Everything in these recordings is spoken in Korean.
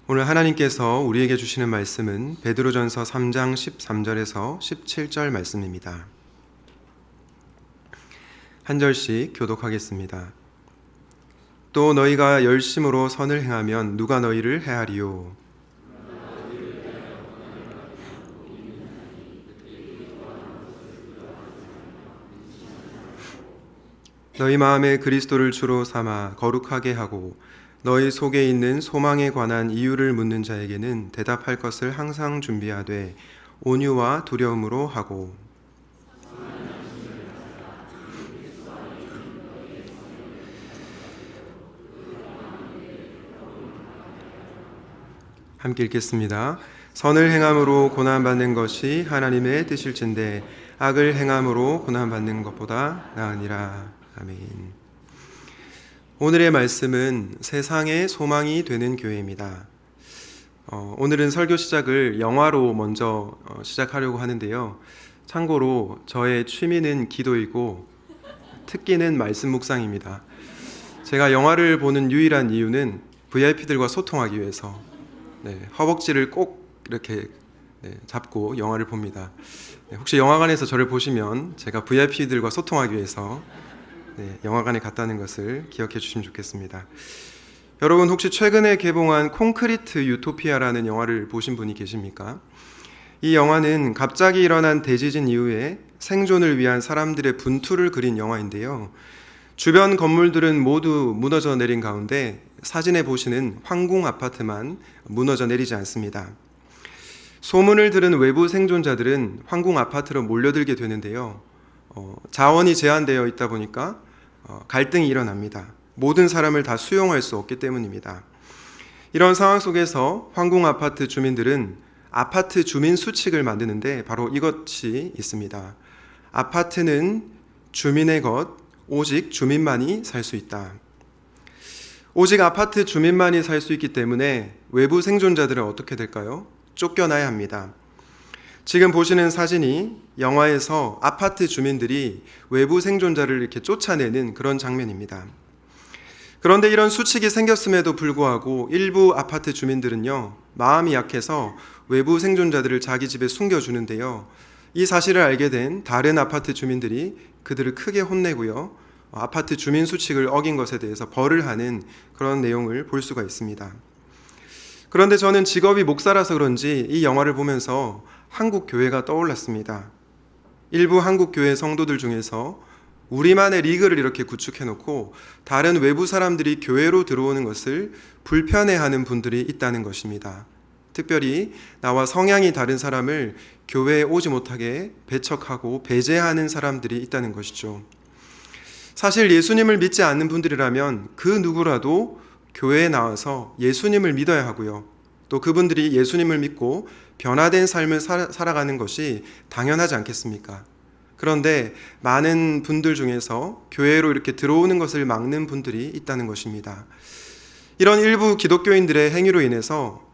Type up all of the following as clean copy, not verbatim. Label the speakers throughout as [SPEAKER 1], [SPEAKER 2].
[SPEAKER 1] 오늘 하나님께서 우리에게 주시는 말씀은 베드로전서 3장 13절에서 17절 말씀입니다. 한 절씩 교독하겠습니다. 또 너희가 열심으로 선을 행하면 누가 너희를 해하리요? 너희 마음에 그리스도를 주로 삼아 거룩하게 하고 너희 속에 있는 소망에 관한 이유를 묻는 자에게는 대답할 것을 항상 준비하되 온유와 두려움으로 하고 함께 읽겠습니다. 선을 행함으로 고난받는 것이 하나님의 뜻일진데 악을 행함으로 고난받는 것보다 나으니라. 아멘. 오늘의 말씀은 세상의 소망이 되는 교회입니다. 오늘은 설교 시작을 영화로 먼저 시작하려고 하는데요. 참고로 저의 취미는 기도이고 특기는 말씀 묵상입니다. 제가 영화를 보는 유일한 이유는 VIP들과 소통하기 위해서 허벅지를 꼭 이렇게 잡고 영화를 봅니다. 혹시 영화관에서 저를 보시면 제가 VIP들과 소통하기 위해서 영화관에 갔다는 것을 기억해 주시면 좋겠습니다. 여러분 혹시 최근에 개봉한 콘크리트 유토피아라는 영화를 보신 분이 계십니까? 이 영화는 갑자기 일어난 대지진 이후에 생존을 위한 사람들의 분투를 그린 영화인데요. 주변 건물들은 모두 무너져 내린 가운데 사진에 보시는 황궁 아파트만 무너져 내리지 않습니다. 소문을 들은 외부 생존자들은 황궁 아파트로 몰려들게 되는데요. 자원이 제한되어 있다 보니까 갈등이 일어납니다. 모든 사람을 다 수용할 수 없기 때문입니다. 이런 상황 속에서 황궁 아파트 주민들은 아파트 주민 수칙을 만드는데 바로 이것이 있습니다. 아파트는 주민의 것, 오직 주민만이 살 수 있다. 오직 아파트 주민만이 살 수 있기 때문에 외부 생존자들은 어떻게 될까요? 쫓겨나야 합니다. 지금 보시는 사진이 영화에서 아파트 주민들이 외부 생존자를 이렇게 쫓아내는 그런 장면입니다. 그런데 이런 수칙이 생겼음에도 불구하고 일부 아파트 주민들은요, 마음이 약해서 외부 생존자들을 자기 집에 숨겨주는데요. 이 사실을 알게 된 다른 아파트 주민들이 그들을 크게 혼내고요, 아파트 주민 수칙을 어긴 것에 대해서 벌을 하는 그런 내용을 볼 수가 있습니다. 그런데 저는 직업이 목사라서 그런지 이 영화를 보면서 한국 교회가 떠올랐습니다. 일부 한국 교회 성도들 중에서 우리만의 리그를 이렇게 구축해놓고 다른 외부 사람들이 교회로 들어오는 것을 불편해하는 분들이 있다는 것입니다. 특별히 나와 성향이 다른 사람을 교회에 오지 못하게 배척하고 배제하는 사람들이 있다는 것이죠. 사실 예수님을 믿지 않는 분들이라면 그 누구라도 교회에 나와서 예수님을 믿어야 하고요. 또 그분들이 예수님을 믿고 변화된 삶을 살아가는 것이 당연하지 않겠습니까? 그런데 많은 분들 중에서 교회로 이렇게 들어오는 것을 막는 분들이 있다는 것입니다. 이런 일부 기독교인들의 행위로 인해서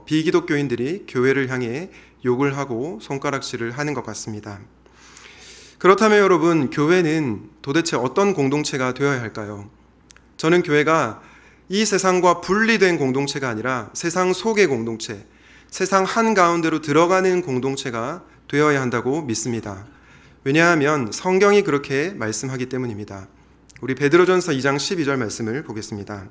[SPEAKER 1] 비기독교인들이 교회를 향해 욕을 하고 손가락질을 하는 것 같습니다. 그렇다면 여러분, 교회는 도대체 어떤 공동체가 되어야 할까요? 저는 교회가 이 세상과 분리된 공동체가 아니라 세상 속의 공동체, 세상 한가운데로 들어가는 공동체가 되어야 한다고 믿습니다. 왜냐하면 성경이 그렇게 말씀하기 때문입니다. 우리 베드로전서 2장 12절 말씀을 보겠습니다.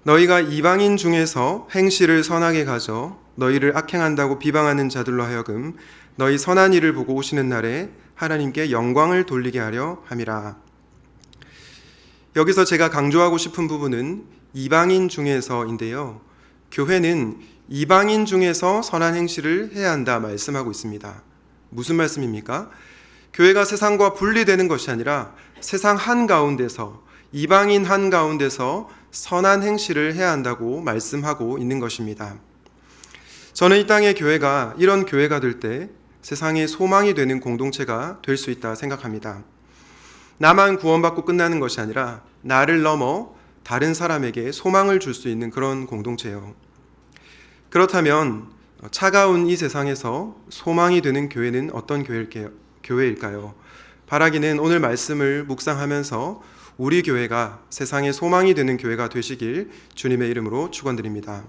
[SPEAKER 1] 너희가 이방인 중에서 행실을 선하게 가져 너희를 악행한다고 비방하는 자들로 하여금 너희 선한 일을 보고 오시는 날에 하나님께 영광을 돌리게 하려 함이라. 여기서 제가 강조하고 싶은 부분은 이방인 중에서인데요. 교회는 이방인 중에서 선한 행실을 해야 한다 말씀하고 있습니다. 무슨 말씀입니까? 교회가 세상과 분리되는 것이 아니라 세상 한가운데서, 이방인 한가운데서 선한 행실을 해야 한다고 말씀하고 있는 것입니다. 저는 이 땅의 교회가 이런 교회가 될 때 세상의 소망이 되는 공동체가 될 수 있다 생각합니다. 나만 구원받고 끝나는 것이 아니라 나를 넘어 다른 사람에게 소망을 줄 수 있는 그런 공동체요. 그렇다면 차가운 이 세상에서 소망이 되는 교회는 어떤 교회일까요? 바라기는 오늘 말씀을 묵상하면서 우리 교회가 세상의 소망이 되는 교회가 되시길 주님의 이름으로 축원드립니다.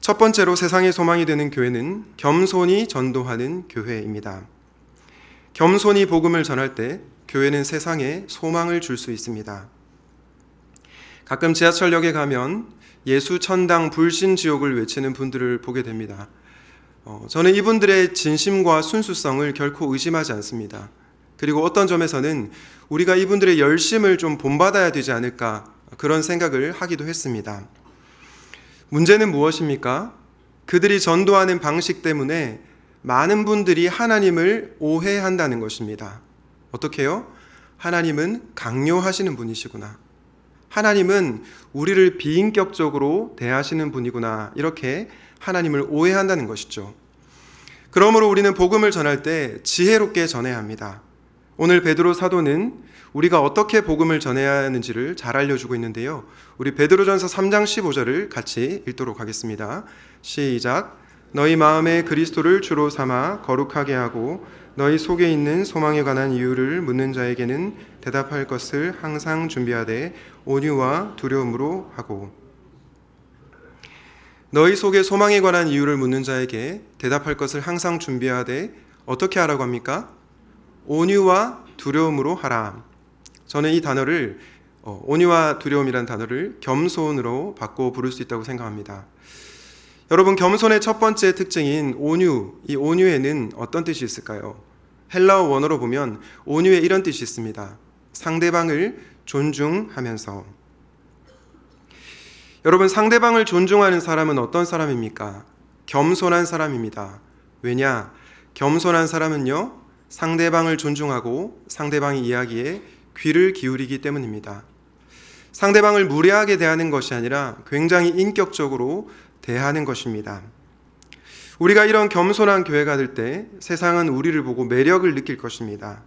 [SPEAKER 1] 첫 번째로 세상의 소망이 되는 교회는 겸손히 전도하는 교회입니다. 겸손히 복음을 전할 때 교회는 세상에 소망을 줄 수 있습니다. 가끔 지하철역에 가면 예수 천당 불신 지옥을 외치는 분들을 보게 됩니다. 저는 이분들의 진심과 순수성을 결코 의심하지 않습니다. 그리고 어떤 점에서는 우리가 이분들의 열심을 좀 본받아야 되지 않을까 그런 생각을 하기도 했습니다. 문제는 무엇입니까? 그들이 전도하는 방식 때문에 많은 분들이 하나님을 오해한다는 것입니다. 어떻게요? 하나님은 강요하시는 분이시구나. 하나님은 우리를 비인격적으로 대하시는 분이구나. 이렇게 하나님을 오해한다는 것이죠. 그러므로 우리는 복음을 전할 때 지혜롭게 전해야 합니다. 오늘 베드로 사도는 우리가 어떻게 복음을 전해야 하는지를 잘 알려주고 있는데요. 우리 베드로전서 3장 15절을 같이 읽도록 하겠습니다. 시작. 너희 마음에 그리스도를 주로 삼아 거룩하게 하고 너희 속에 있는 소망에 관한 이유를 묻는 자에게는 대답할 것을 항상 준비하되 온유와 두려움으로 하고. 너희 속에 소망에 관한 이유를 묻는 자에게 대답할 것을 항상 준비하되 어떻게 하라고 합니까? 온유와 두려움으로 하라. 저는 이 단어를 온유와 두려움이라는 단어를 겸손으로 바꿔 부를 수 있다고 생각합니다. 여러분, 겸손의 첫 번째 특징인 온유, 이 온유에는 어떤 뜻이 있을까요? 헬라어 원어로 보면 온유에 이런 뜻이 있습니다. 상대방을 존중하면서. 여러분, 상대방을 존중하는 사람은 어떤 사람입니까? 겸손한 사람입니다. 왜냐? 겸손한 사람은요, 상대방을 존중하고 상대방의 이야기에 귀를 기울이기 때문입니다. 상대방을 무례하게 대하는 것이 아니라 굉장히 인격적으로 대하는 것입니다. 우리가 이런 겸손한 교회가 될 때 세상은 우리를 보고 매력을 느낄 것입니다.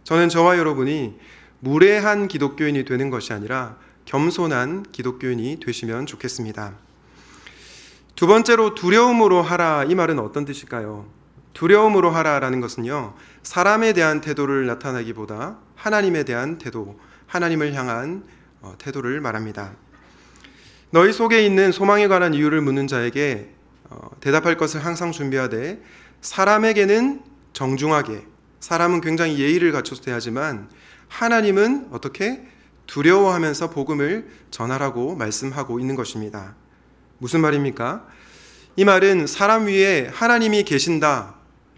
[SPEAKER 1] 저는 저와 여러분이 무례한 기독교인이 되는 것이 아니라 겸손한 기독교인이 되시면 좋겠습니다. 두 번째로 두려움으로 하라. 이 말은 어떤 뜻일까요? 두려움으로 하라라는 것은요, 사람에 대한 태도를 나타내기보다 하나님에 대한 태도, 하나님을 향한 태도를 말합니다. 너희 속에 있는 소망에 관한 이유를 묻는 자에게 대답할 것을 항상 준비하되 사람에게는 정중하게, 사람은 굉장히 예의를 갖춰서 대하지만 하나님은 어떻게? 두려워하면서 복음을 전하라고 말씀하고 있는 것입니다. 무슨 말입니까? 이 말은 사람 위에 하나님이 계신다.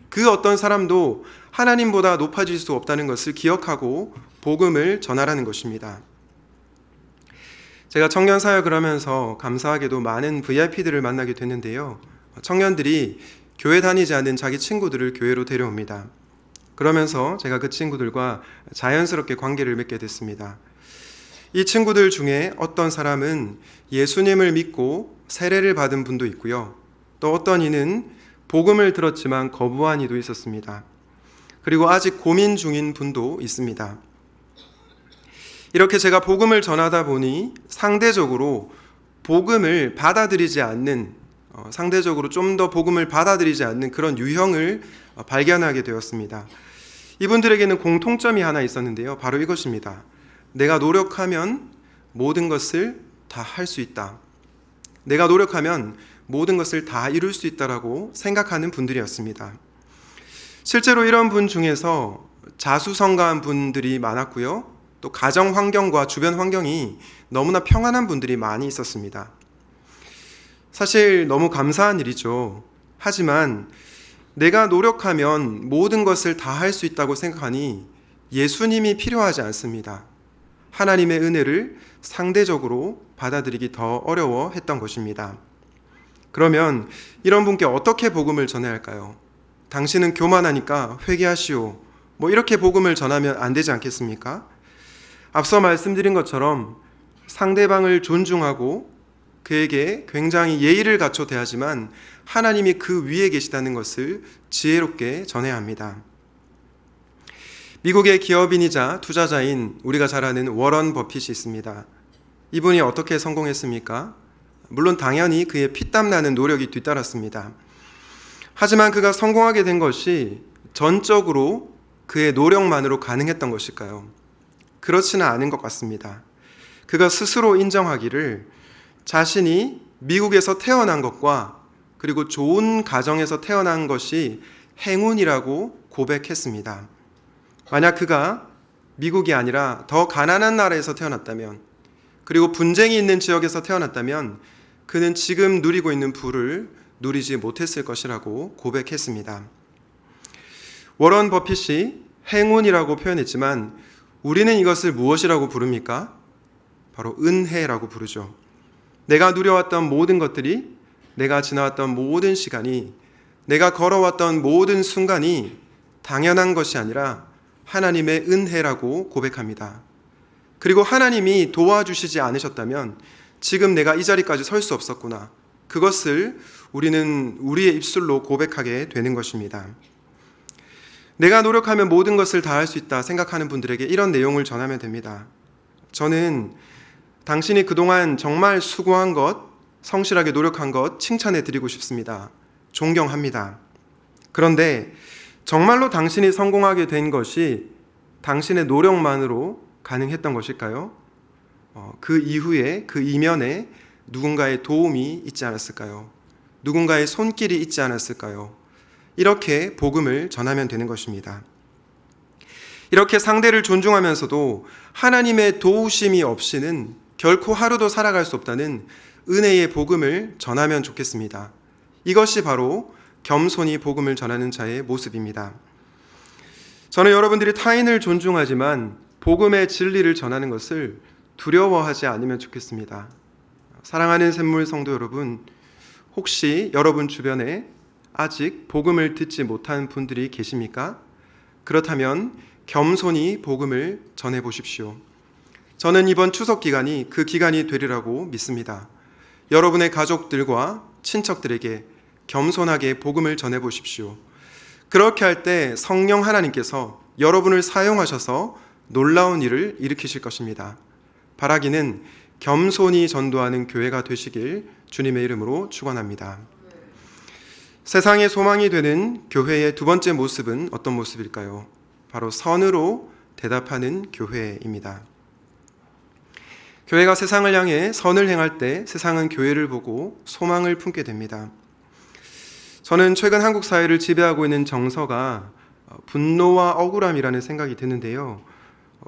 [SPEAKER 1] 그 어떤 사람도 하나님보다 높아질 수 없다는 것을 기억하고 복음을 전하라는 것입니다. 제가 청년 사역을 하면서 감사하게도 많은 VIP들을 만나게 됐는데요. 청년들이 교회 다니지 않는 자기 친구들을 교회로 데려옵니다. 그러면서 제가 그 친구들과 자연스럽게 관계를 맺게 됐습니다. 이 친구들 중에 어떤 사람은 예수님을 믿고 세례를 받은 분도 있고요. 또 어떤 이는 복음을 들었지만 거부한 이도 있었습니다. 그리고 아직 고민 중인 분도 있습니다. 이렇게 제가 복음을 전하다 보니 상대적으로 복음을 받아들이지 않는, 상대적으로 좀 더 복음을 받아들이지 않는 그런 유형을 발견하게 되었습니다. 이분들에게는 공통점이 하나 있었는데요. 바로 이것입니다. 내가 노력하면 모든 것을 다 할 수 있다. 내가 노력하면 모든 것을 다 이룰 수 있다라고 생각하는 분들이었습니다. 실제로 이런 분 중에서 자수성가한 분들이 많았고요. 또 가정 환경과 주변 환경이 너무나 평안한 분들이 많이 있었습니다. 사실 너무 감사한 일이죠. 하지만 내가 노력하면 모든 것을 다 할 수 있다고 생각하니 예수님이 필요하지 않습니다. 하나님의 은혜를 상대적으로 받아들이기 더 어려워했던 것입니다. 그러면 이런 분께 어떻게 복음을 전해야 할까요? 당신은 교만하니까 회개하시오. 이렇게 복음을 전하면 안 되지 않겠습니까? 앞서 말씀드린 것처럼 상대방을 존중하고 그에게 굉장히 예의를 갖춰 대하지만 하나님이 그 위에 계시다는 것을 지혜롭게 전해야 합니다. 미국의 기업인이자 투자자인 우리가 잘 아는 워런 버핏이 있습니다. 이분이 어떻게 성공했습니까? 물론 당연히 그의 피땀 나는 노력이 뒤따랐습니다. 하지만 그가 성공하게 된 것이 전적으로 그의 노력만으로 가능했던 것일까요? 그렇지는 않은 것 같습니다. 그가 스스로 인정하기를 자신이 미국에서 태어난 것과 그리고 좋은 가정에서 태어난 것이 행운이라고 고백했습니다. 만약 그가 미국이 아니라 더 가난한 나라에서 태어났다면, 그리고 분쟁이 있는 지역에서 태어났다면 그는 지금 누리고 있는 부를 누리지 못했을 것이라고 고백했습니다. 워런 버핏이 행운이라고 표현했지만 우리는 이것을 무엇이라고 부릅니까? 바로 은혜라고 부르죠. 내가 누려왔던 모든 것들이, 내가 지나왔던 모든 시간이, 내가 걸어왔던 모든 순간이 당연한 것이 아니라 하나님의 은혜라고 고백합니다. 그리고 하나님이 도와주시지 않으셨다면 지금 내가 이 자리까지 설 수 없었구나. 그것을 우리는 우리의 입술로 고백하게 되는 것입니다. 내가 노력하면 모든 것을 다 할 수 있다 생각하는 분들에게 이런 내용을 전하면 됩니다. 저는 당신이 그동안 정말 수고한 것, 성실하게 노력한 것 칭찬해 드리고 싶습니다. 존경합니다. 그런데 정말로 당신이 성공하게 된 것이 당신의 노력만으로 가능했던 것일까요? 그 이후에, 그 이면에 누군가의 도움이 있지 않았을까요? 누군가의 손길이 있지 않았을까요? 이렇게 복음을 전하면 되는 것입니다. 이렇게 상대를 존중하면서도 하나님의 도우심이 없이는 결코 하루도 살아갈 수 없다는 은혜의 복음을 전하면 좋겠습니다. 이것이 바로 겸손히 복음을 전하는 자의 모습입니다. 저는 여러분들이 타인을 존중하지만 복음의 진리를 전하는 것을 두려워하지 않으면 좋겠습니다. 사랑하는 샘물 성도 여러분, 혹시 여러분 주변에 아직 복음을 듣지 못한 분들이 계십니까? 그렇다면 겸손히 복음을 전해 보십시오. 저는 이번 추석 기간이 그 기간이 되리라고 믿습니다. 여러분의 가족들과 친척들에게 겸손하게 복음을 전해 보십시오. 그렇게 할 때 성령 하나님께서 여러분을 사용하셔서 놀라운 일을 일으키실 것입니다. 바라기는 겸손히 전도하는 교회가 되시길 주님의 이름으로 축원합니다. 세상의 소망이 되는 교회의 두 번째 모습은 어떤 모습일까요? 바로 선으로 대답하는 교회입니다. 교회가 세상을 향해 선을 행할 때 세상은 교회를 보고 소망을 품게 됩니다. 저는 최근 한국 사회를 지배하고 있는 정서가 분노와 억울함이라는 생각이 드는데요.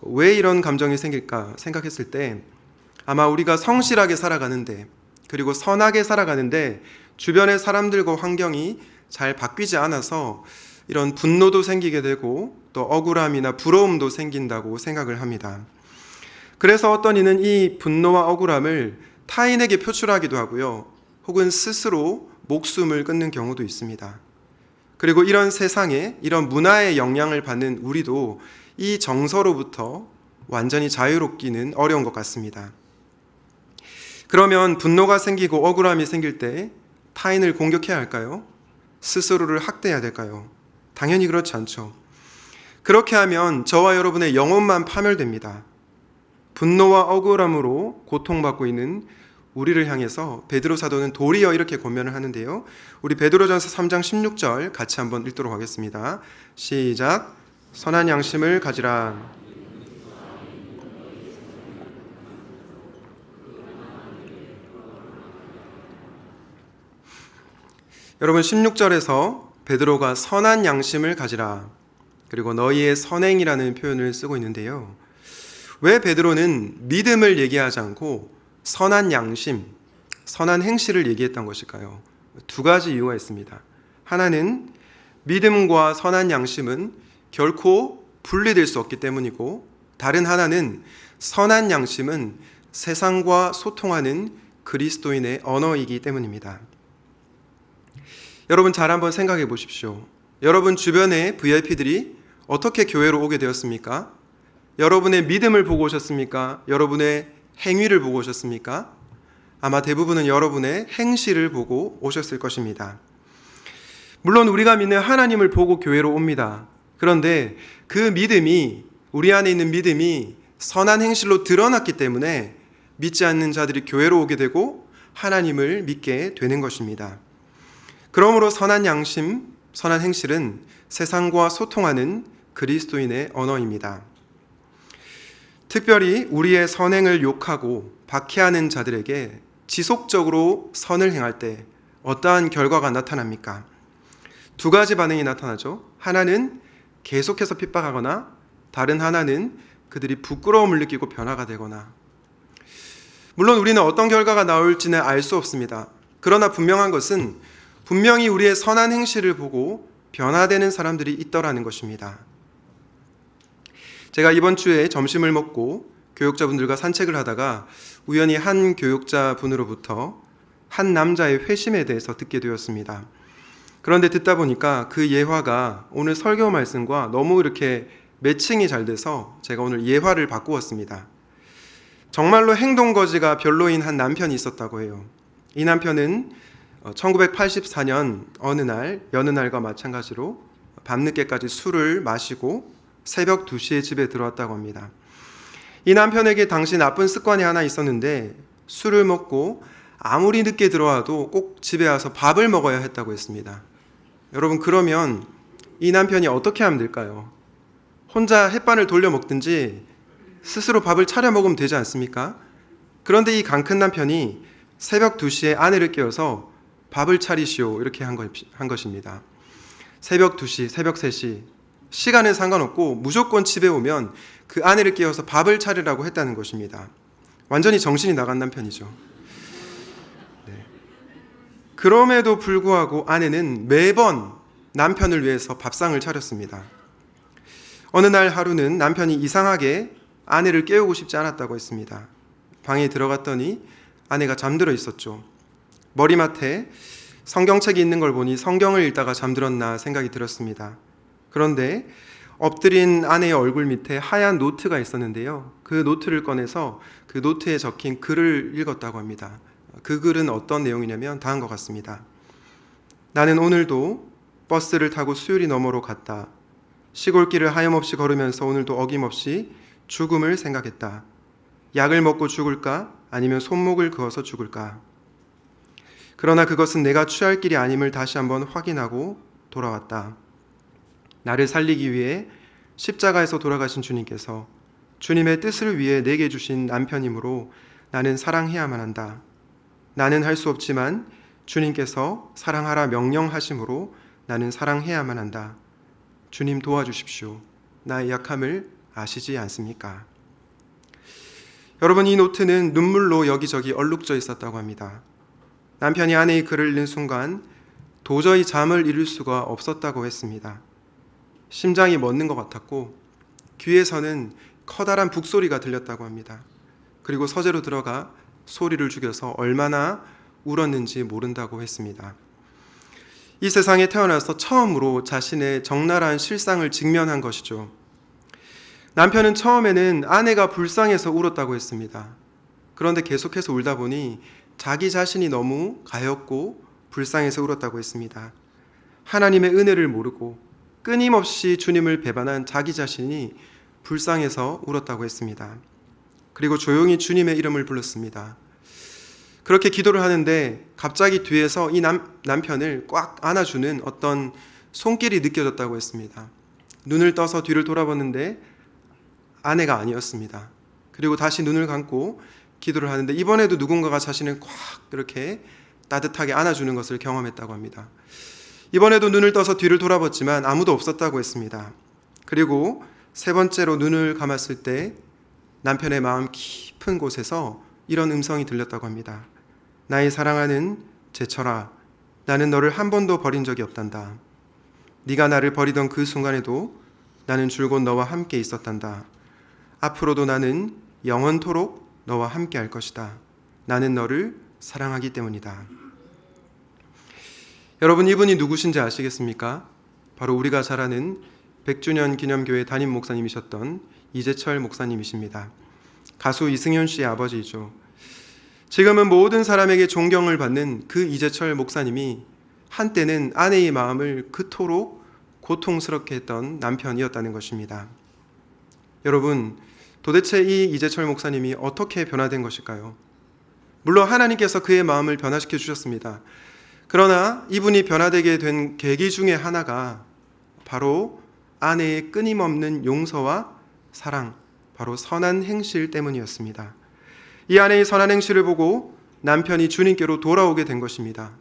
[SPEAKER 1] 왜 이런 감정이 생길까 생각했을 때 아마 우리가 성실하게 살아가는데, 그리고 선하게 살아가는데 주변의 사람들과 환경이 잘 바뀌지 않아서 이런 분노도 생기게 되고 또 억울함이나 부러움도 생긴다고 생각을 합니다. 그래서 어떤 이는 이 분노와 억울함을 타인에게 표출하기도 하고요. 혹은 스스로 목숨을 끊는 경우도 있습니다. 그리고 이런 세상에, 이런 문화의 영향을 받는 우리도 이 정서로부터 완전히 자유롭기는 어려운 것 같습니다. 그러면 분노가 생기고 억울함이 생길 때 타인을 공격해야 할까요? 스스로를 학대해야 될까요? 당연히 그렇지 않죠. 그렇게 하면 저와 여러분의 영혼만 파멸됩니다. 분노와 억울함으로 고통받고 있는 우리를 향해서 베드로 사도는 도리어 이렇게 권면을 하는데요. 우리 베드로전서 3장 16절 같이 한번 읽도록 하겠습니다. 시작. 선한 양심을 가지라. 여러분, 16절에서 베드로가 선한 양심을 가지라, 그리고 너희의 선행이라는 표현을 쓰고 있는데요. 왜 베드로는 믿음을 얘기하지 않고 선한 양심, 선한 행실을 얘기했던 것일까요? 두 가지 이유가 있습니다. 하나는 믿음과 선한 양심은 결코 분리될 수 없기 때문이고, 다른 하나는 선한 양심은 세상과 소통하는 그리스도인의 언어이기 때문입니다. 여러분 잘 한번 생각해 보십시오. 여러분 주변의 VIP들이 어떻게 교회로 오게 되었습니까? 여러분의 믿음을 보고 오셨습니까? 여러분의 행위를 보고 오셨습니까? 아마 대부분은 여러분의 행실을 보고 오셨을 것입니다. 물론 우리가 믿는 하나님을 보고 교회로 옵니다. 그런데 그 믿음이, 우리 안에 있는 믿음이 선한 행실로 드러났기 때문에 믿지 않는 자들이 교회로 오게 되고 하나님을 믿게 되는 것입니다. 그러므로 선한 양심, 선한 행실은 세상과 소통하는 그리스도인의 언어입니다. 특별히 우리의 선행을 욕하고 박해하는 자들에게 지속적으로 선을 행할 때 어떠한 결과가 나타납니까? 두 가지 반응이 나타나죠. 하나는 계속해서 핍박하거나 다른 하나는 그들이 부끄러움을 느끼고 변화가 되거나. 물론 우리는 어떤 결과가 나올지는 알 수 없습니다. 그러나 분명한 것은 분명히 우리의 선한 행실을 보고 변화되는 사람들이 있더라는 것입니다. 제가 이번 주에 점심을 먹고 교육자분들과 산책을 하다가 우연히 한 교육자분으로부터 한 남자의 회심에 대해서 듣게 되었습니다. 그런데 듣다 보니까 그 예화가 오늘 설교 말씀과 너무 이렇게 매칭이 잘 돼서 제가 오늘 예화를 바꾸었습니다. 정말로 행동거지가 별로인 한 남편이 있었다고 해요. 이 남편은 1984년 어느 날 여느 날과 마찬가지로 밤늦게까지 술을 마시고 새벽 2시에 집에 들어왔다고 합니다. 이 남편에게 당시 나쁜 습관이 하나 있었는데 술을 먹고 아무리 늦게 들어와도 꼭 집에 와서 밥을 먹어야 했다고 했습니다. 여러분, 그러면 이 남편이 어떻게 하면 될까요? 혼자 햇반을 돌려 먹든지 스스로 밥을 차려 먹으면 되지 않습니까? 그런데 이 강 큰 남편이 새벽 2시에 아내를 깨워서 밥을 차리시오 이렇게 한 것입니다. 새벽 2시, 새벽 3시 시간에 상관없고 무조건 집에 오면 그 아내를 깨워서 밥을 차리라고 했다는 것입니다. 완전히 정신이 나간 남편이죠. 네. 그럼에도 불구하고 아내는 매번 남편을 위해서 밥상을 차렸습니다. 어느 날 하루는 남편이 이상하게 아내를 깨우고 싶지 않았다고 했습니다. 방에 들어갔더니 아내가 잠들어 있었죠. 머리맡에 성경책이 있는 걸 보니 성경을 읽다가 잠들었나 생각이 들었습니다. 그런데 엎드린 아내의 얼굴 밑에 하얀 노트가 있었는데요. 그 노트를 꺼내서 그 노트에 적힌 글을 읽었다고 합니다. 그 글은 어떤 내용이냐면 다음과 같습니다. 나는 오늘도 버스를 타고 수유리 너머로 갔다. 시골길을 하염없이 걸으면서 오늘도 어김없이 죽음을 생각했다. 약을 먹고 죽을까? 아니면 손목을 그어서 죽을까? 그러나 그것은 내가 취할 길이 아님을 다시 한번 확인하고 돌아왔다. 나를 살리기 위해 십자가에서 돌아가신 주님께서 주님의 뜻을 위해 내게 주신 남편이므로 나는 사랑해야만 한다. 나는 할 수 없지만 주님께서 사랑하라 명령하심으로 나는 사랑해야만 한다. 주님 도와주십시오. 나의 약함을 아시지 않습니까? 여러분, 이 노트는 눈물로 여기저기 얼룩져 있었다고 합니다. 남편이 아내의 글을 읽는 순간 도저히 잠을 이룰 수가 없었다고 했습니다. 심장이 멎는 것 같았고 귀에서는 커다란 북소리가 들렸다고 합니다. 그리고 서재로 들어가 소리를 죽여서 얼마나 울었는지 모른다고 했습니다. 이 세상에 태어나서 처음으로 자신의 적나라한 실상을 직면한 것이죠. 남편은 처음에는 아내가 불쌍해서 울었다고 했습니다. 그런데 계속해서 울다 보니 자기 자신이 너무 가엾고 불쌍해서 울었다고 했습니다. 하나님의 은혜를 모르고 끊임없이 주님을 배반한 자기 자신이 불쌍해서 울었다고 했습니다. 그리고 조용히 주님의 이름을 불렀습니다. 그렇게 기도를 하는데 갑자기 뒤에서 이 남편을 꽉 안아주는 어떤 손길이 느껴졌다고 했습니다. 눈을 떠서 뒤를 돌아봤는데 아내가 아니었습니다. 그리고 다시 눈을 감고 기도를 하는데 이번에도 누군가가 자신을 꽉 이렇게 따뜻하게 안아주는 것을 경험했다고 합니다. 이번에도 눈을 떠서 뒤를 돌아봤지만 아무도 없었다고 했습니다. 그리고 세 번째로 눈을 감았을 때 남편의 마음 깊은 곳에서 이런 음성이 들렸다고 합니다. 나의 사랑하는 제철아, 나는 너를 한 번도 버린 적이 없단다. 네가 나를 버리던 그 순간에도 나는 줄곧 너와 함께 있었단다. 앞으로도 나는 영원토록 너와 함께 할 것이다. 나는 너를 사랑하기 때문이다. 여러분, 이분이 누구신지 아시겠습니까? 바로 우리가 잘 아는 100주년 기념교회 담임 목사님이셨던 이재철 목사님이십니다. 가수 이승현 씨의 아버지이죠. 지금은 모든 사람에게 존경을 받는 그 이재철 목사님이 한때는 아내의 마음을 그토록 고통스럽게 했던 남편이었다는 것입니다. 여러분, 도대체 이 이재철 목사님이 어떻게 변화된 것일까요? 물론 하나님께서 그의 마음을 변화시켜 주셨습니다. 그러나 이분이 변화되게 된 계기 중에 하나가 바로 아내의 끊임없는 용서와 사랑, 바로 선한 행실 때문이었습니다. 이 아내의 선한 행실을 보고 남편이 주님께로 돌아오게 된 것입니다.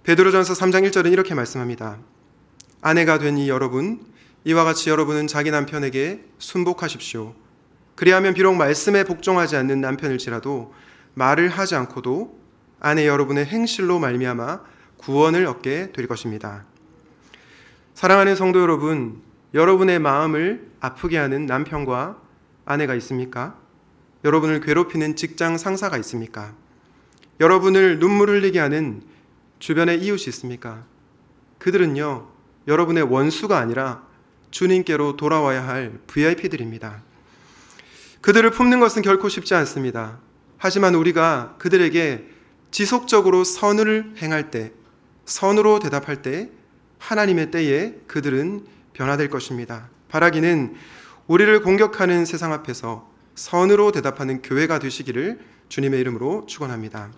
[SPEAKER 1] 베드로전서 3장 1절은 이렇게 말씀합니다. 아내가 된 이 여러분, 이와 같이 여러분은 자기 남편에게 순복하십시오. 그리하면 비록 말씀에 복종하지 않는 남편일지라도 말을 하지 않고도 아내 여러분의 행실로 말미암아 구원을 얻게 될 것입니다. 사랑하는 성도 여러분, 여러분의 마음을 아프게 하는 남편과 아내가 있습니까? 여러분을 괴롭히는 직장 상사가 있습니까? 여러분을 눈물 흘리게 하는 주변의 이웃이 있습니까? 그들은요, 여러분의 원수가 아니라 주님께로 돌아와야 할 VIP들입니다. 그들을 품는 것은 결코 쉽지 않습니다. 하지만 우리가 그들에게 지속적으로 선을 행할 때, 선으로 대답할 때 하나님의 때에 그들은 변화될 것입니다. 바라기는 우리를 공격하는 세상 앞에서 선으로 대답하는 교회가 되시기를 주님의 이름으로 축원합니다.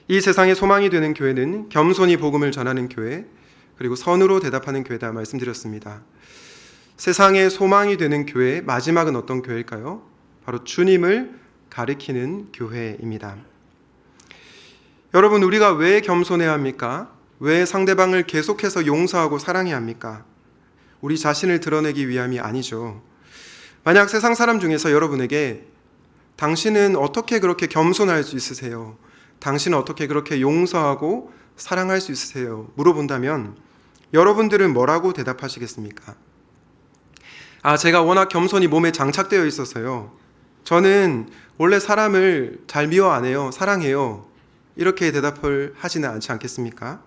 [SPEAKER 1] 이 세상의 소망이 되는 교회는 겸손히 복음을 전하는 교회, 그리고 선으로 대답하는 교회다 말씀드렸습니다. 세상의 소망이 되는 교회의 마지막은 어떤 교회일까요? 바로 주님을 가리키는 교회입니다. 여러분, 우리가 왜 겸손해야 합니까? 왜 상대방을 계속해서 용서하고 사랑해야 합니까? 우리 자신을 드러내기 위함이 아니죠. 만약 세상 사람 중에서 여러분에게 당신은 어떻게 그렇게 겸손할 수 있으세요? 당신은 어떻게 그렇게 용서하고 사랑할 수 있으세요? 물어본다면 여러분들은 뭐라고 대답하시겠습니까? 제가 워낙 겸손히 몸에 장착되어 있어서요. 저는 원래 사람을 잘 미워 안 해요. 사랑해요. 이렇게 대답을 하지는 않지 않겠습니까?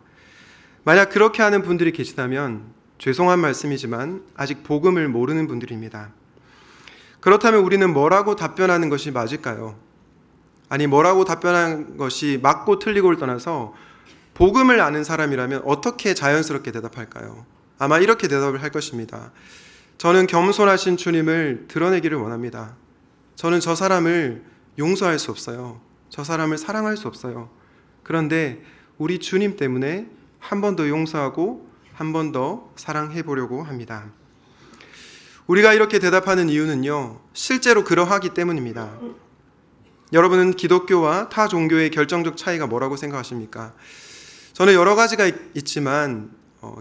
[SPEAKER 1] 만약 그렇게 하는 분들이 계시다면 죄송한 말씀이지만 아직 복음을 모르는 분들입니다. 그렇다면 우리는 뭐라고 답변하는 것이 맞을까요? 아니, 뭐라고 답변하는 것이 맞고 틀리고를 떠나서 복음을 아는 사람이라면 어떻게 자연스럽게 대답할까요? 아마 이렇게 대답을 할 것입니다. 저는 겸손하신 주님을 드러내기를 원합니다. 저는 저 사람을 용서할 수 없어요. 저 사람을 사랑할 수 없어요. 그런데 우리 주님 때문에 한 번 더 용서하고 한 번 더 사랑해 보려고 합니다. 우리가 이렇게 대답하는 이유는요, 실제로 그러하기 때문입니다. 여러분은 기독교와 타 종교의 결정적 차이가 뭐라고 생각하십니까? 저는 여러 가지가 있지만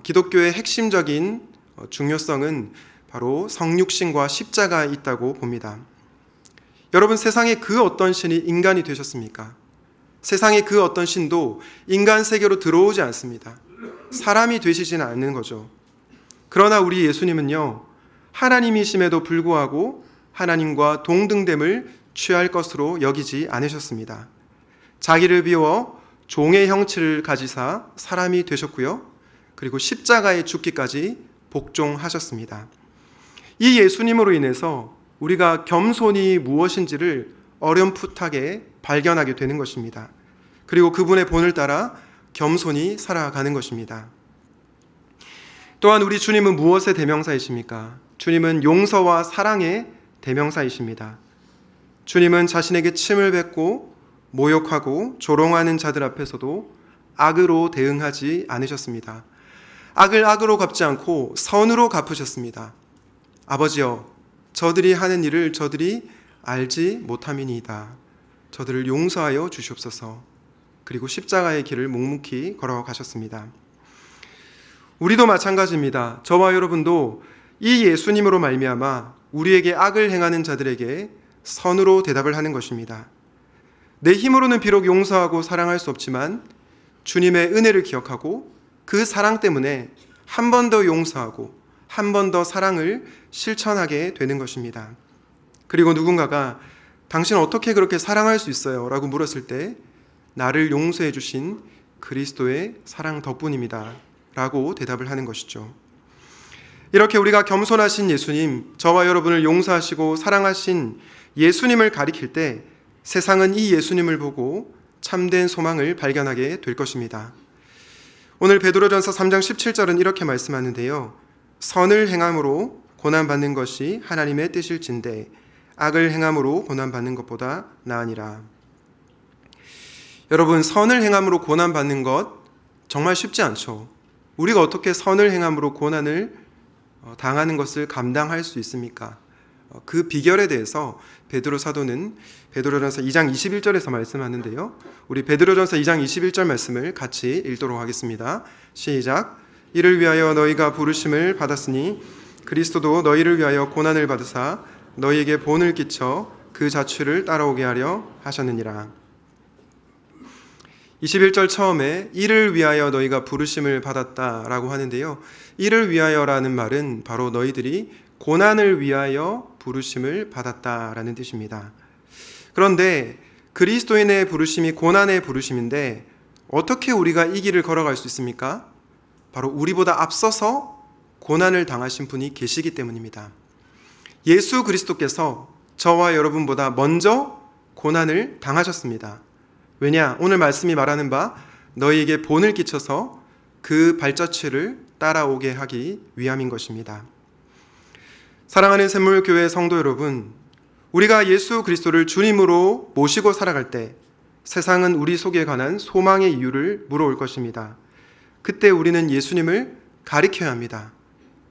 [SPEAKER 1] 기독교의 핵심적인 중요성은 바로 성육신과 십자가에 있다고 봅니다. 여러분, 세상에 그 어떤 신이 인간이 되셨습니까? 세상에 그 어떤 신도 인간 세계로 들어오지 않습니다. 사람이 되시지는 않는 거죠. 그러나 우리 예수님은요, 하나님이심에도 불구하고 하나님과 동등됨을 취할 것으로 여기지 않으셨습니다. 자기를 비워 종의 형체를 가지사 사람이 되셨고요. 그리고 십자가에 죽기까지 복종하셨습니다. 이 예수님으로 인해서 우리가 겸손이 무엇인지를 어렴풋하게 발견하게 되는 것입니다. 그리고 그분의 본을 따라 겸손히 살아가는 것입니다. 또한 우리 주님은 무엇의 대명사이십니까? 주님은 용서와 사랑의 대명사이십니다. 주님은 자신에게 침을 뱉고 모욕하고 조롱하는 자들 앞에서도 악으로 대응하지 않으셨습니다. 악을 악으로 갚지 않고 선으로 갚으셨습니다. 아버지여, 저들이 하는 일을 저들이 알지 못함이니이다. 저들을 용서하여 주시옵소서. 그리고 십자가의 길을 묵묵히 걸어가셨습니다. 우리도 마찬가지입니다. 저와 여러분도 이 예수님으로 말미암아 우리에게 악을 행하는 자들에게 선으로 대답을 하는 것입니다. 내 힘으로는 비록 용서하고 사랑할 수 없지만 주님의 은혜를 기억하고 그 사랑 때문에 한 번 더 용서하고 한 번 더 사랑을 실천하게 되는 것입니다. 그리고 누군가가 당신 어떻게 그렇게 사랑할 수 있어요? 라고 물었을 때 나를 용서해 주신 그리스도의 사랑 덕분입니다. 라고 대답을 하는 것이죠. 이렇게 우리가 겸손하신 예수님, 저와 여러분을 용서하시고 사랑하신 예수님을 가리킬 때 세상은 이 예수님을 보고 참된 소망을 발견하게 될 것입니다. 오늘 베드로전서 3장 17절은 이렇게 말씀하는데요. 선을 행함으로 고난받는 것이 하나님의 뜻일진데 악을 행함으로 고난받는 것보다 나으니라. 여러분, 선을 행함으로 고난받는 것 정말 쉽지 않죠. 우리가 어떻게 선을 행함으로 고난을 당하는 것을 감당할 수 있습니까? 그 비결에 대해서 베드로 사도는 베드로전서 2장 21절에서 말씀하는데요. 우리 베드로전서 2장 21절 말씀을 같이 읽도록 하겠습니다. 시작. 이를 위하여 너희가 부르심을 받았으니 그리스도도 너희를 위하여 고난을 받으사 너희에게 본을 끼쳐 그 자취를 따라오게 하려 하셨느니라. 21절 처음에 이를 위하여 너희가 부르심을 받았다라고 하는데요. 이를 위하여라는 말은 바로 너희들이 고난을 위하여 부르심을 받았다라는 뜻입니다. 그런데 그리스도인의 부르심이 고난의 부르심인데 어떻게 우리가 이 길을 걸어갈 수 있습니까? 바로 우리보다 앞서서 고난을 당하신 분이 계시기 때문입니다. 예수 그리스도께서 저와 여러분보다 먼저 고난을 당하셨습니다. 왜냐? 오늘 말씀이 말하는 바 너희에게 본을 끼쳐서 그 발자취를 따라오게 하기 위함인 것입니다. 사랑하는 샘물교회 성도 여러분, 우리가 예수 그리스도를 주님으로 모시고 살아갈 때 세상은 우리 속에 관한 소망의 이유를 물어올 것입니다. 그때 우리는 예수님을 가리켜야 합니다.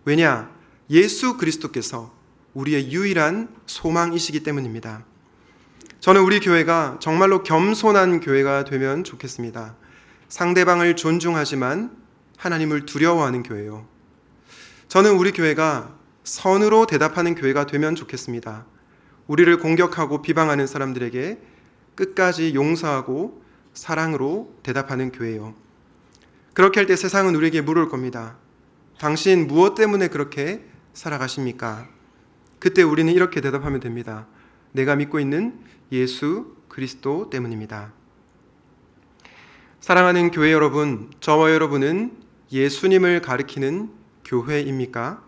[SPEAKER 1] 왜냐? 예수 그리스도께서 우리의 유일한 소망이시기 때문입니다. 저는 우리 교회가 정말로 겸손한 교회가 되면 좋겠습니다. 상대방을 존중하지만 하나님을 두려워하는 교회요. 저는 우리 교회가 선으로 대답하는 교회가 되면 좋겠습니다. 우리를 공격하고 비방하는 사람들에게 끝까지 용서하고 사랑으로 대답하는 교회요. 그렇게 할 때 세상은 우리에게 물을 겁니다. 당신 무엇 때문에 그렇게 살아가십니까? 그때 우리는 이렇게 대답하면 됩니다. 내가 믿고 있는 예수 그리스도 때문입니다. 사랑하는 교회 여러분, 저와 여러분은 예수님을 가리키는 교회입니까?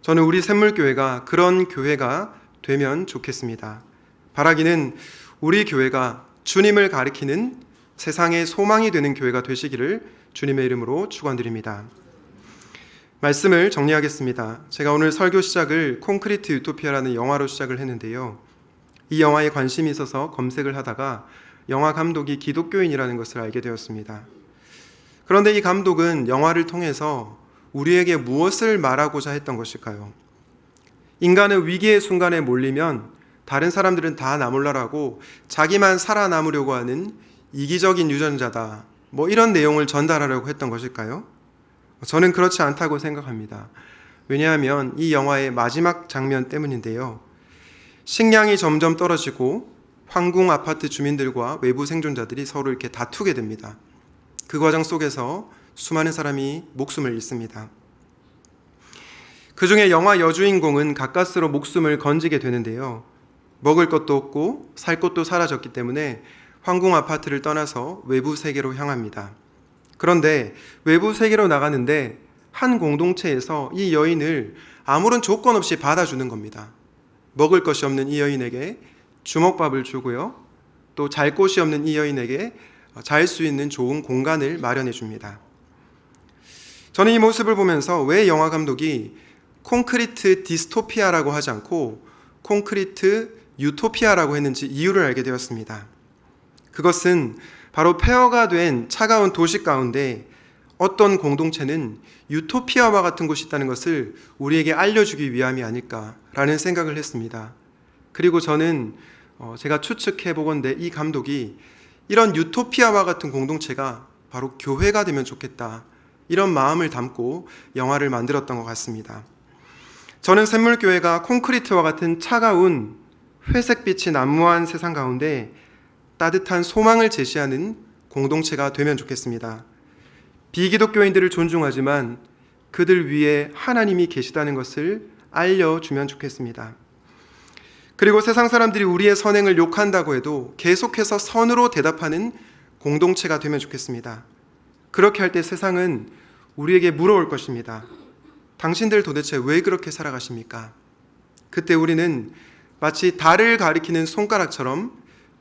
[SPEAKER 1] 저는 우리 샘물교회가 그런 교회가 되면 좋겠습니다. 바라기는 우리 교회가 주님을 가리키는 세상의 소망이 되는 교회가 되시기를 주님의 이름으로 축원드립니다. 말씀을 정리하겠습니다. 제가 오늘 설교 시작을 콘크리트 유토피아라는 영화로 시작을 했는데요. 이 영화에 관심이 있어서 검색을 하다가 영화 감독이 기독교인이라는 것을 알게 되었습니다. 그런데 이 감독은 영화를 통해서 우리에게 무엇을 말하고자 했던 것일까요? 인간은 위기의 순간에 몰리면 다른 사람들은 다 나몰라라고 자기만 살아남으려고 하는 이기적인 유전자다. 이런 내용을 전달하려고 했던 것일까요? 저는 그렇지 않다고 생각합니다. 왜냐하면 이 영화의 마지막 장면 때문인데요. 식량이 점점 떨어지고 황궁 아파트 주민들과 외부 생존자들이 서로 이렇게 다투게 됩니다. 그 과정 속에서 수많은 사람이 목숨을 잃습니다. 그 중에 영화 여주인공은 가까스로 목숨을 건지게 되는데요. 먹을 것도 없고 살 곳도 사라졌기 때문에 황궁 아파트를 떠나서 외부 세계로 향합니다. 그런데 외부 세계로 나가는데 한 공동체에서 이 여인을 아무런 조건 없이 받아주는 겁니다. 먹을 것이 없는 이 여인에게 주먹밥을 주고요. 또 잘 곳이 없는 이 여인에게 잘 수 있는 좋은 공간을 마련해 줍니다. 저는 이 모습을 보면서 왜 영화 감독이 콘크리트 디스토피아라고 하지 않고 콘크리트 유토피아라고 했는지 이유를 알게 되었습니다. 그것은 바로 폐허가 된 차가운 도시 가운데 어떤 공동체는 유토피아와 같은 곳이 있다는 것을 우리에게 알려주기 위함이 아닐까라는 생각을 했습니다. 그리고 저는 제가 추측해 보건대 이 감독이 이런 유토피아와 같은 공동체가 바로 교회가 되면 좋겠다, 이런 마음을 담고 영화를 만들었던 것 같습니다. 저는 샘물교회가 콘크리트와 같은 차가운 회색빛이 난무한 세상 가운데 따뜻한 소망을 제시하는 공동체가 되면 좋겠습니다. 비기독교인들을 존중하지만 그들 위에 하나님이 계시다는 것을 알려주면 좋겠습니다. 그리고 세상 사람들이 우리의 선행을 욕한다고 해도 계속해서 선으로 대답하는 공동체가 되면 좋겠습니다. 그렇게 할 때 세상은 우리에게 물어올 것입니다. 당신들 도대체 왜 그렇게 살아가십니까? 그때 우리는 마치 달을 가리키는 손가락처럼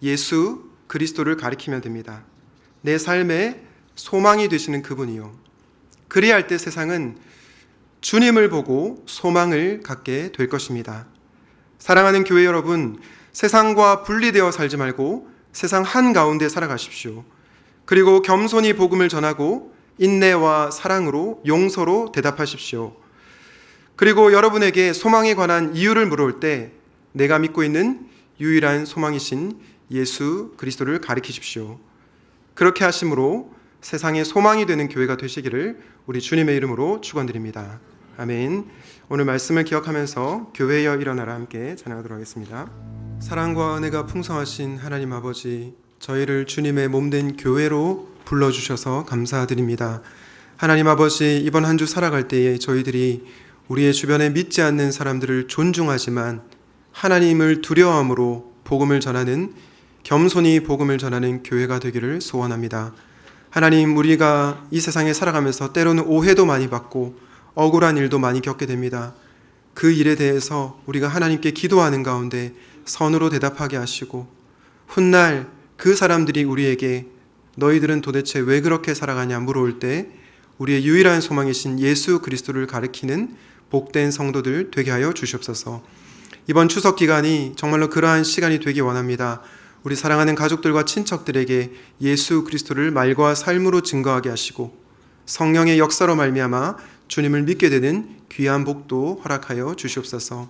[SPEAKER 1] 예수 그리스도를 가리키면 됩니다. 내 삶의 소망이 되시는 그분이요. 그리할 때 세상은 주님을 보고 소망을 갖게 될 것입니다. 사랑하는 교회 여러분, 세상과 분리되어 살지 말고 세상 한가운데 살아가십시오. 그리고 겸손히 복음을 전하고 인내와 사랑으로 용서로 대답하십시오. 그리고 여러분에게 소망에 관한 이유를 물어볼 때 내가 믿고 있는 유일한 소망이신 예수 그리스도를 가리키십시오. 그렇게 하심으로 세상의 소망이 되는 교회가 되시기를 우리 주님의 이름으로 축원드립니다. 아멘. 오늘 말씀을 기억하면서 교회여 일어나라 함께 찬양하도록 하겠습니다. 사랑과 은혜가 풍성하신 하나님 아버지, 저희를 주님의 몸된 교회로 불러주셔서 감사드립니다. 하나님 아버지, 이번 한 주 살아갈 때에 저희들이 우리의 주변에 믿지 않는 사람들을 존중하지만 하나님을 두려워함으로 복음을 전하는, 겸손히 복음을 전하는 교회가 되기를 소원합니다. 하나님, 우리가 이 세상에 살아가면서 때로는 오해도 많이 받고 억울한 일도 많이 겪게 됩니다. 그 일에 대해서 우리가 하나님께 기도하는 가운데 선으로 대답하게 하시고, 훗날 그 사람들이 우리에게 너희들은 도대체 왜 그렇게 살아가냐 물어올 때 우리의 유일한 소망이신 예수 그리스도를 가리키는 복된 성도들 되게 하여 주시옵소서. 이번 추석 기간이 정말로 그러한 시간이 되기 원합니다. 우리 사랑하는 가족들과 친척들에게 예수 그리스도를 말과 삶으로 증거하게 하시고 성령의 역사로 말미암아 주님을 믿게 되는 귀한 복도 허락하여 주시옵소서.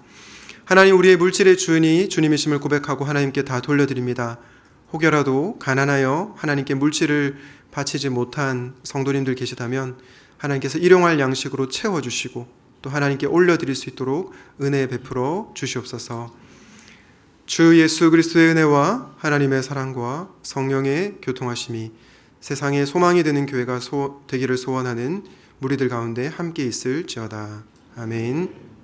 [SPEAKER 1] 하나님, 우리의 물질의 주인이 주님이심을 고백하고 하나님께 다 돌려드립니다. 혹여라도 가난하여 하나님께 물질을 바치지 못한 성도님들 계시다면 하나님께서 일용할 양식으로 채워주시고 또 하나님께 올려드릴 수 있도록 은혜 베풀어 주시옵소서. 주 예수 그리스도의 은혜와 하나님의 사랑과 성령의 교통하심이 세상의 소망이 되는 교회가 되기를 소원하는 무리들 가운데 함께 있을지어다. 아멘.